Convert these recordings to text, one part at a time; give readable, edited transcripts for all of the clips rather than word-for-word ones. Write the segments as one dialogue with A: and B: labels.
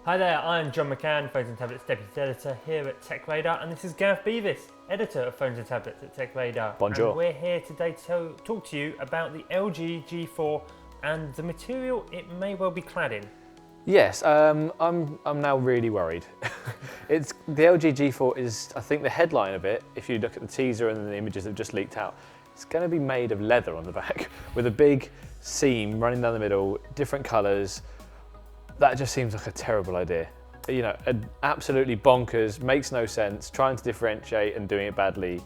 A: Hi there, I'm John McCann, Phones and Tablets Deputy Editor here at TechRadar, and this is Gareth Beavis, Editor of Phones and Tablets at TechRadar.
B: Bonjour.
A: And we're here today to talk to you about the LG G4 and the material it may well be clad in.
B: Yes, I'm now really worried. The LG G4 is, I think the headline of it, if you look at the teaser and the images that have just leaked out, it's going to be made of leather on the back with a big seam running down the middle, different colours. That just seems like a terrible idea. You know, absolutely bonkers, makes no sense, trying to differentiate and doing it badly.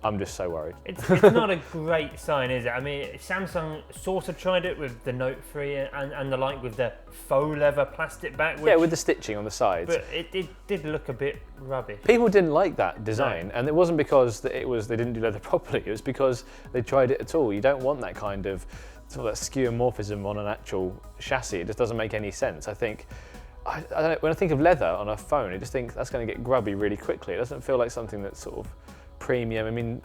B: I'm just so worried.
A: It's not a great sign, is it? I mean, Samsung sort of tried it with the Note 3 and the like with the faux leather plastic back.
B: Yeah, with the stitching on the sides.
A: But it did look a bit rubbish.
B: People didn't like that design,
A: No.
B: and it wasn't because they didn't do leather properly, it was because they tried it at all. You don't want that kind of sort of that skeuomorphism on an actual chassis. It just doesn't make any sense. I think, I don't know, when I think of leather on a phone, I just think that's going to get grubby really quickly. It doesn't feel like something that's sort of premium. I mean,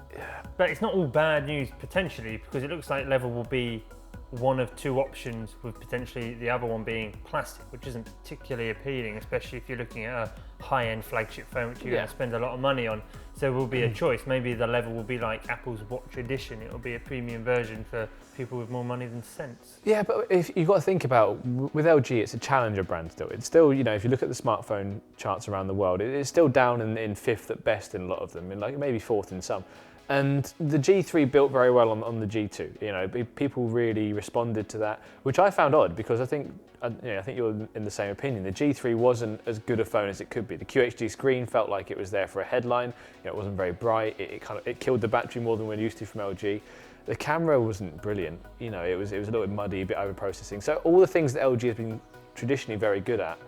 A: but it's not all bad news potentially, because it looks like leather will be one of two options, with potentially the other one being plastic, which isn't particularly appealing, especially if you're looking at a high-end flagship phone which you're going to spend a lot of money on. So there will be a choice. Maybe the leather will be like Apple's Watch Edition. It will be a premium version for people with more money than sense.
B: Yeah, but if you've got to think about, with LG, it's a challenger brand still. It's still, you know, if you look at the smartphone charts around the world, it's still down in fifth at best in a lot of them, and like maybe fourth in some. And the G3 built very well on the G2. You know, people really responded to that, which I found odd because I think you're in the same opinion. The G3 wasn't as good a phone as it could be. The QHD screen felt like it was there for a headline. You know, it wasn't very bright. It killed the battery more than we're used to from LG. The camera wasn't brilliant. You know, it was a little bit muddy, a bit over processing. So all the things that LG has been traditionally very good at,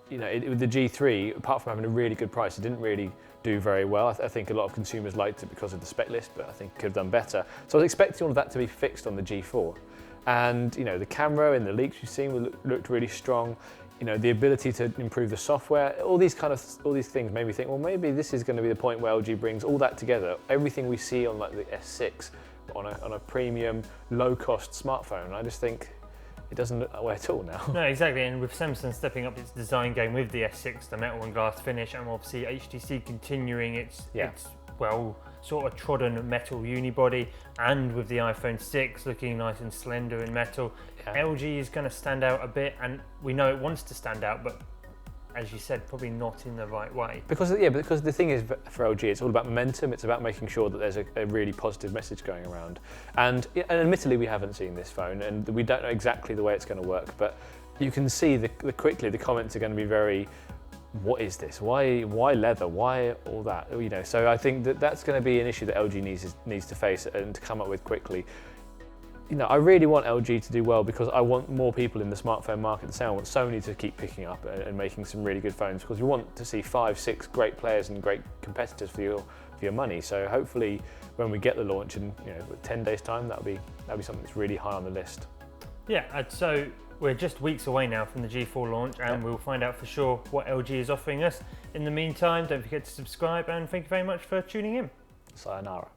B: you know, with the G3, apart from having a really good price, it didn't really do very well. I think a lot of consumers liked it because of the spec list, but I think it could have done better. So I was expecting all of that to be fixed on the G4. And, you know, the camera in the leaks you've seen looked really strong. You know, the ability to improve the software, all these things made me think, well, maybe this is going to be the point where LG brings all that together. Everything we see on like the S6 on a premium, low-cost smartphone. I just think it doesn't look that way at all now.
A: No, exactly, and with Samsung stepping up its design game with the S6, the metal and glass finish, and obviously HTC continuing its well, sort of trodden metal unibody, and with the iPhone 6 looking nice and slender in metal, LG is going to stand out a bit, and we know it wants to stand out, but as you said, probably not in the right way.
B: Because the thing is, for LG, it's all about momentum. It's about making sure that there's a really positive message going around. And admittedly, we haven't seen this phone, and we don't know exactly the way it's going to work. But you can see quickly the comments are going to be very, what is this? Why leather? Why all that? You know. So I think that's going to be an issue that LG needs to face and to come up with quickly. You know, I really want LG to do well because I want more people in the smartphone market to say I want Sony to keep picking up and making some really good phones, because we want to see 5, 6 great players and great competitors for your money. So hopefully when we get the launch in 10 days time, that'll be something that's really high on the list.
A: Yeah, so we're just weeks away now from the G4 launch, and we'll find out for sure what LG is offering us. In the meantime, don't forget to subscribe, and thank you very much for tuning in.
B: Sayonara.